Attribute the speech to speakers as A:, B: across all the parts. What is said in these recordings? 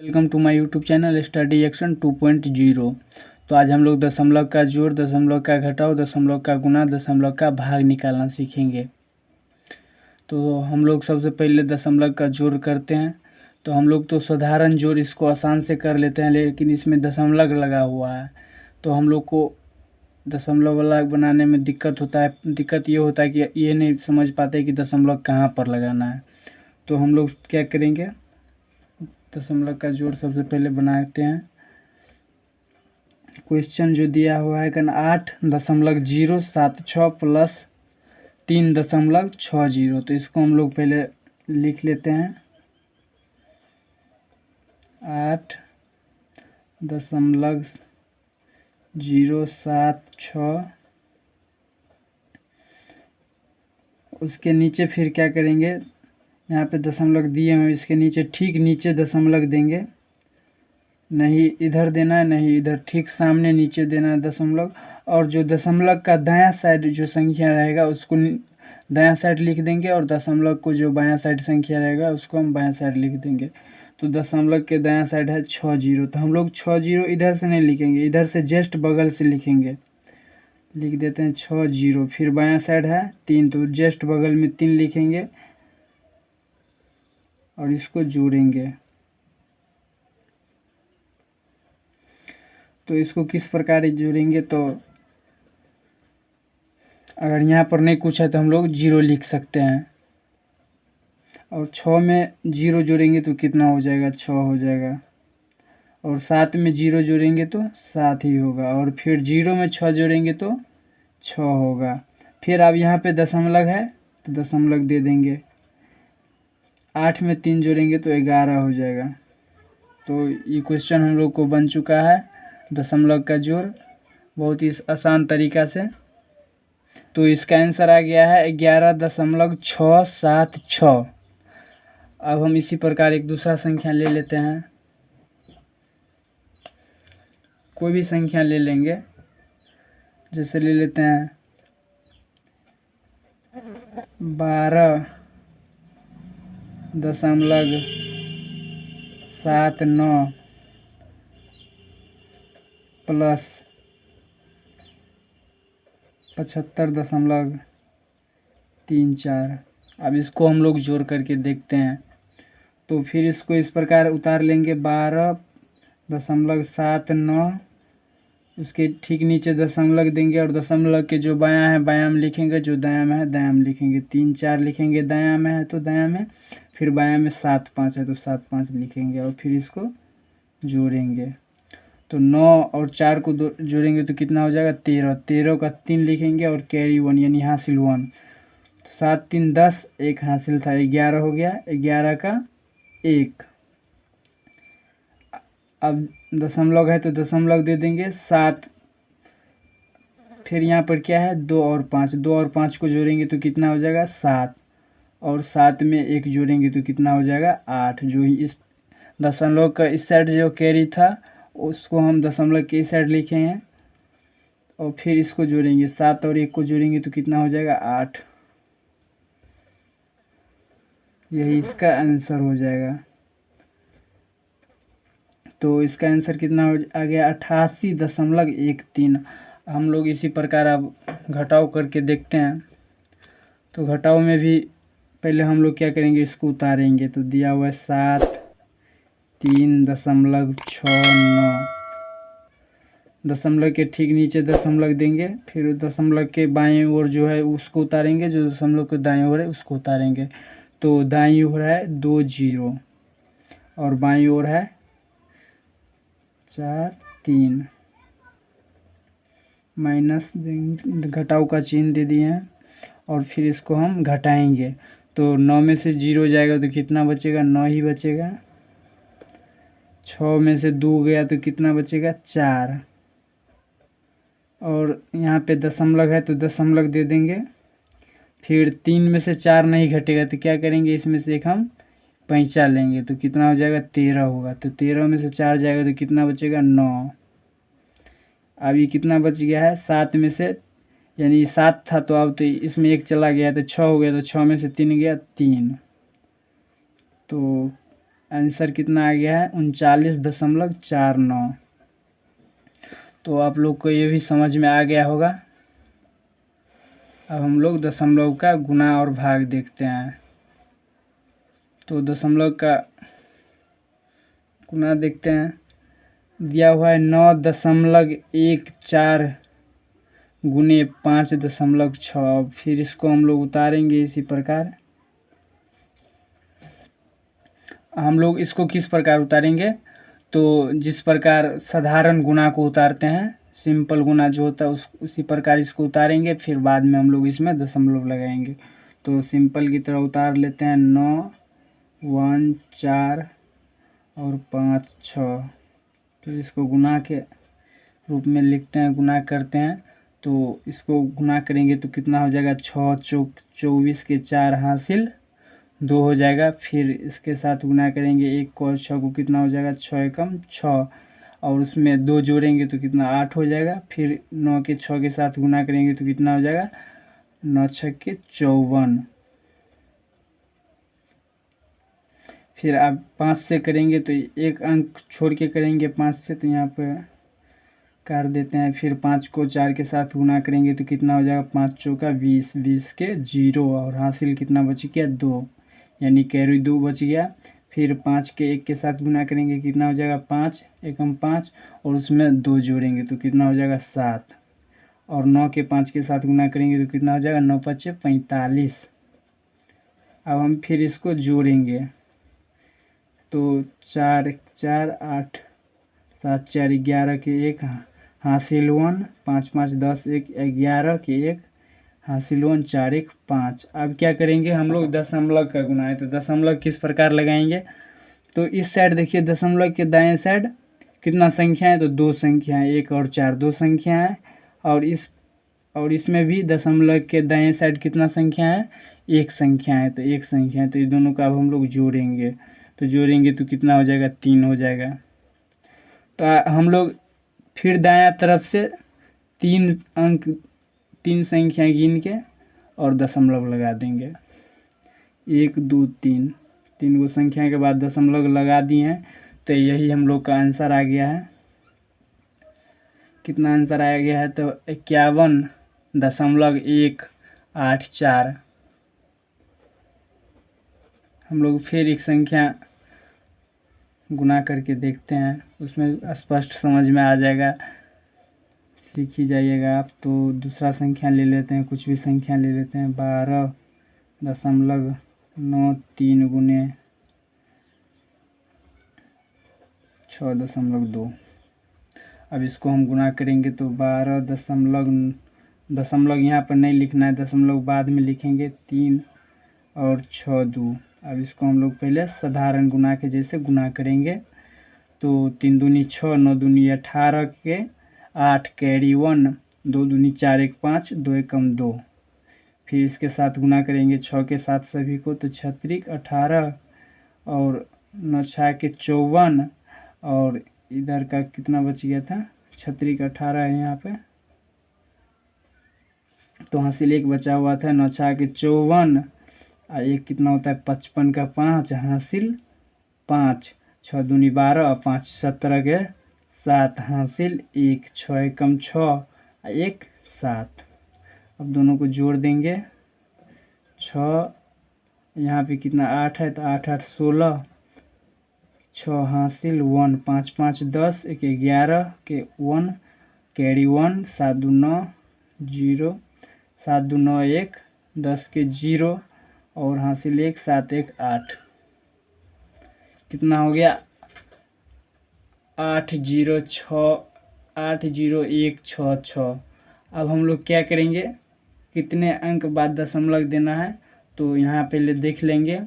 A: Welcome to my YouTube channel study action 2.0। तो आज हम लोग दशमलव का जोड़, दशमलव का घटाव, दशमलव का गुणा, दशमलव का भाग निकालना सीखेंगे। तो हम लोग सबसे पहले दशमलव का जोड़ करते हैं। तो हम लोग तो साधारण जोड़ इसको आसान से कर लेते हैं, लेकिन इसमें दशमलव लगा हुआ है तो हम लोग को दशमलव वाला बनाने में दिक्कत होता है। दिक्कत ये होता है कि ये नहीं समझ पाते कि दशमलव कहाँ पर लगाना है। तो हम लोग क्या करेंगे, दशमलव का जोड़ सबसे पहले बनाते हैं। क्वेश्चन जो दिया हुआ है 8.076 प्लस 3.60। तो इसको हम लोग पहले लिख लेते हैं 8.076। उसके नीचे फिर क्या करेंगे, यहाँ पे दशमलव दिए हैं, इसके नीचे ठीक नीचे दशमलव देंगे। नहीं इधर देना है, नहीं इधर, ठीक सामने नीचे देना है दशमलव। और जो दशमलव का दायां साइड जो संख्या रहेगा उसको दायां साइड लिख देंगे, और दशमलव को जो बायां साइड संख्या रहेगा उसको हम बायां साइड लिख देंगे। तो दशमलव के दायां साइड है 60। तो हम लोग 60 इधर से नहीं लिखेंगे, इधर से जस्ट बगल से लिखेंगे। लिख देते हैं 60। फिर बायां साइड है 3, तो जस्ट बगल में 3 लिखेंगे और इसको जोड़ेंगे। तो इसको किस प्रकार जोड़ेंगे, तो अगर यहाँ पर नहीं कुछ है तो हम लोग 0 लिख सकते हैं। और 6 में 0 जोड़ेंगे तो कितना हो जाएगा, 6 हो जाएगा। और 7 में 0 जोड़ेंगे तो 7 ही होगा। और फिर 0 में 6 जोड़ेंगे तो 6 होगा। फिर अब यहाँ पे दशमलव है तो दशमलव दे देंगे। 8 में 3 जोड़ेंगे तो 11 हो जाएगा। तो ये क्वेश्चन हम लोग को बन चुका है, दशमलव का जोड़, बहुत ही आसान तरीका से। तो इसका आंसर आ गया है 11.676। अब हम इसी प्रकार एक दूसरा संख्या ले लेते हैं, कोई भी संख्या ले लेंगे। जैसे ले लेते हैं 12.79 प्लस 75.34। अब इसको हम लोग जोड़ करके देखते हैं। तो फिर इसको इस प्रकार उतार लेंगे 12.79, उसके ठीक नीचे दशमलव देंगे, और दशमलव के जो बायां है बायां में लिखेंगे, जो दायां में है दायां में लिखेंगे। 3 4 लिखेंगे, दायां में है तो दायां में, फिर बायां में 7 5 है तो 7 5 लिखेंगे, और फिर इसको जोड़ेंगे। तो 9 और 4 को जोड़ेंगे तो कितना हो जाएगा, 13। 13 का 3 लिखेंगे और कैरी 1 यानी हासिल 1। तो 7 3 10, 1 हासिल था, 11 हो गया। 11 का 1। अब दशमलव है तो दशमलव दे देंगे 7। फिर यहाँ पर क्या है, 2 और 5। 2 और 5 को जोड़ेंगे तो कितना हो जाएगा, 7। और 7 में 1 जोड़ेंगे तो कितना हो जाएगा, 8। जो ही इस दशमलव का इस साइड जो कैरी था उसको हम दशमलव के इस साइड लिखे हैं। और फिर इसको जोड़ेंगे, 7 और 1 को जोड़ेंगे तो कितना हो जाएगा, 8। यही इसका आंसर हो जाएगा। तो इसका आंसर कितना आ गया, 88.13। हम लोग इसी प्रकार अब घटाव करके देखते हैं। तो घटाव में भी पहले हम लोग क्या करेंगे, इसको उतारेंगे। तो दिया हुआ है 7 3.69। दशमलव के ठीक नीचे दशमलव देंगे, फिर दशमलव के बाएं ओर जो है उसको उतारेंगे, जो दशमलव के दाएं ओर है उसको उतारेंगे। तो दाईं ओर है 2 0 और बाईं ओर है 4 3। माइनस घटाव का चिन्ह दे दिए हैं। और फिर इसको हम घटाएंगे। तो 9 में से 0 जाएगा तो कितना बचेगा, 9 ही बचेगा। 6 में से 2 गया तो कितना बचेगा, 4। और यहाँ पे दशमलव है तो दशमलव दे देंगे। फिर 3 में से 4 नहीं घटेगा तो क्या करेंगे, इसमें से एक हम पैंचा लेंगे तो कितना हो जाएगा, 13 होगा। तो 13 में से 4 जाएगा तो कितना बचेगा, 9। अब ये कितना बच गया है, 7 में से, यानी 7 था तो अब तो इसमें 1 चला गया तो 6 हो गया। तो 6 में से 3 गया, 3। तो आंसर कितना आ गया है 39.49। तो आप लोग को ये भी समझ में आ गया होगा। अब हम लोग दशमलव का गुना और भाग देखते हैं। तो दशमलव का गुना देखते हैं। दिया हुआ है 9.14 गुने 5.6। फिर इसको हम लोग उतारेंगे इसी प्रकार। हम लोग इसको किस प्रकार उतारेंगे, तो जिस प्रकार साधारण गुना को उतारते हैं, सिंपल गुना जो होता है उसी प्रकार इसको उतारेंगे। फिर बाद में हम लोग इसमें दशमलव लगाएंगे। तो सिंपल की तरह उतार लेते हैं 9, 1, 4 और 5, 6। फिर इसको गुना के रूप में लिखते हैं, गुना करते हैं। तो इसको गुना करेंगे तो कितना हो जाएगा 6 चौक 24 के 4 हासिल 2 हो जाएगा। फिर इसके साथ गुना करेंगे 1 को और 6 को, कितना हो जाएगा 6 एकम 6 और उसमें 2 जोड़ेंगे तो कितना 8 हो जाएगा। फिर 9 के 6 के साथ गुना करेंगे तो कितना हो जाएगा 9 6 के 54। फिर आप 5 से करेंगे तो एक अंक छोड़ के करेंगे 5 से, तो यहाँ पे कर देते हैं। फिर 5 को 4 के साथ गुना करेंगे तो कितना हो जाएगा 5 चौका 20, 20 के 0 और हासिल कितना बच गया 2, यानी कैरी 2 बच गया। फिर 5 के 1 के साथ गुना करेंगे कितना हो जाएगा 5 एकम 5 और उसमें 2 जोड़ेंगे तो कितना हो जाएगा 7 और 9 के 5 के साथ गुना करेंगे तो कितना हो जाएगा 9 5 45। अब हम फिर इसको जोड़ेंगे तो 4 4 8 7 4 11 के 1 हासिल 1, 5 5 10 1 11 के 1 हासिल 1 4 1 5। अब क्या करेंगे हम लोग दशमलव का गुना है, तो दशमलव किस प्रकार लगाएंगे, तो इस साइड देखिए दशमलव के दाएं साइड कितना संख्या है, तो 2 संख्या है, 1 और 4 2 संख्या है। और इसमें भी दशमलव के दाएं साइड कितना संख्या है 1 संख्या है, तो 1 संख्या है। तो ये दोनों का अब हम लोग जोड़ेंगे, तो जोड़ेंगे तो कितना हो जाएगा 3 हो जाएगा। तो हम लोग फिर दायां तरफ से 3 संख्या गिन के और दशमलव लगा देंगे। 1 2 3 3 गो संख्या के बाद दशमलव लगा दिए हैं। तो यही हम लोग का आंसर आ गया है। कितना आंसर आ गया है, तो 51.184। हम लोग फिर एक संख्या गुना करके देखते हैं, उसमें स्पष्ट समझ में आ जाएगा, सीख ही जाइएगा आप। तो दूसरा संख्या ले लेते हैं, कुछ भी संख्या ले लेते हैं। 12.93 गुने 6.2। अब इसको हम गुना करेंगे तो 12 दशमलव यहाँ पर नहीं लिखना है, दशमलव बाद में लिखेंगे 3 और 6 2। अब इसको हम लोग पहले साधारण गुना के जैसे गुना करेंगे। तो 3 दूनी 6 9 दूनी 18 के 8 कैरी 1 2 दूनी 4 1 5 2 एकम 2। फिर इसके साथ गुना करेंगे 6 के साथ सभी को, तो 6 18 और 9 6 के 54 और इधर का कितना बच गया था 6 18 है यहाँ पे, तो हासिल 1 बचा हुआ था। 9 6 के 54 और 1 कितना होता है 55 का 5 हासिल 5 6 दूनी 12 और 5 17 के 7 हासिल 1 6 एकम 6 और 1 7। अब दोनों को जोड़ देंगे 6 यहाँ पे कितना 8 है, तो 8 8 16 6 हासिल 1 5 5 10 1 11 के 1 कैरी 1 7 2 9 0 7 2 9 1 10 के 0 और हासिल 1 7 1 8। कितना हो गया 80166। अब हम लोग क्या करेंगे, कितने अंक बाद दशमलव देना है, तो यहाँ पहले देख लेंगे।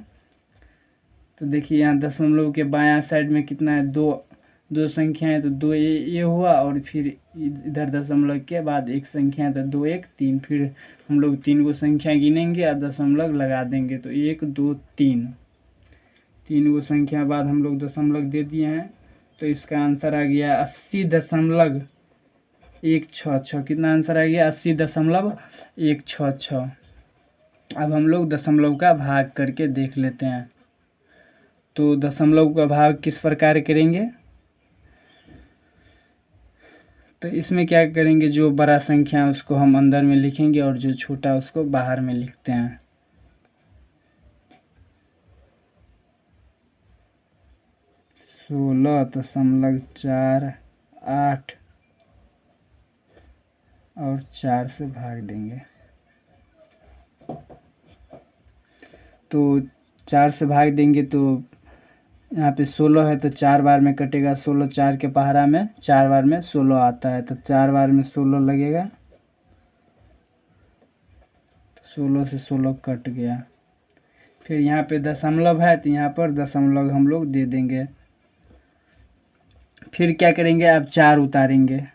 A: तो देखिए यहाँ दशमलव के बायां साइड में कितना है 2 संख्या है, तो 2 ये हुआ और फिर इधर दशमलव के बाद 1 संख्या है, तो 2 1 3। फिर हम लोग 3 गो संख्या गिनेंगे और दशमलव लगा देंगे, तो 1 2 3 3 गो संख्या बाद हम लोग दशमलव दे दिए हैं। तो इसका आंसर आ गया 80.166। कितना आंसर आ गया 80.166। अब हम लोग दशमलव का भाग करके देख लेते हैं। तो दशमलव का भाग किस प्रकार करेंगे, तो इसमें क्या करेंगे, जो बड़ा संख्या है उसको हम अंदर में लिखेंगे और जो छोटा उसको बाहर में लिखते हैं। सोलह दशमलव 48 और 4 से भाग देंगे। तो 4 से भाग देंगे तो यहाँ पे 16 है तो 4 बार में कटेगा। 16 4 के पहाड़ा में 4 बार में 16 आता है, तो 4 बार में 16 लगेगा। 16 से 16 कट गया। फिर यहाँ पे दशमलव है तो यहाँ पर दशमलव हम लोग दे देंगे। फिर क्या करेंगे, अब 4 उतारेंगे।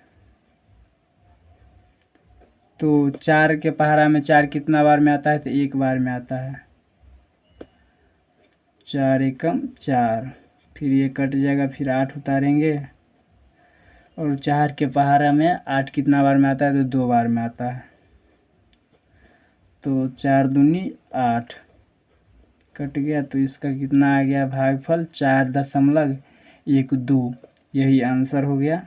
A: तो 4 के पहाड़ा में 4 कितना बार में आता है, तो 1 बार में आता है। 4 एकम 4, फिर ये कट जाएगा। फिर 8 उतारेंगे और 4 के पहाड़ा में 8 कितना बार में आता है, तो 2 बार में आता है। तो 4 दूनी 8 कट गया। तो इसका कितना आ गया भागफल, 4.12। यही आंसर हो गया।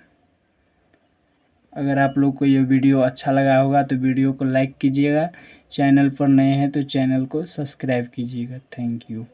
A: अगर आप लोग को ये वीडियो अच्छा लगा होगा तो वीडियो को लाइक कीजिएगा। चैनल पर नए हैं तो चैनल को सब्सक्राइब कीजिएगा। Thank you.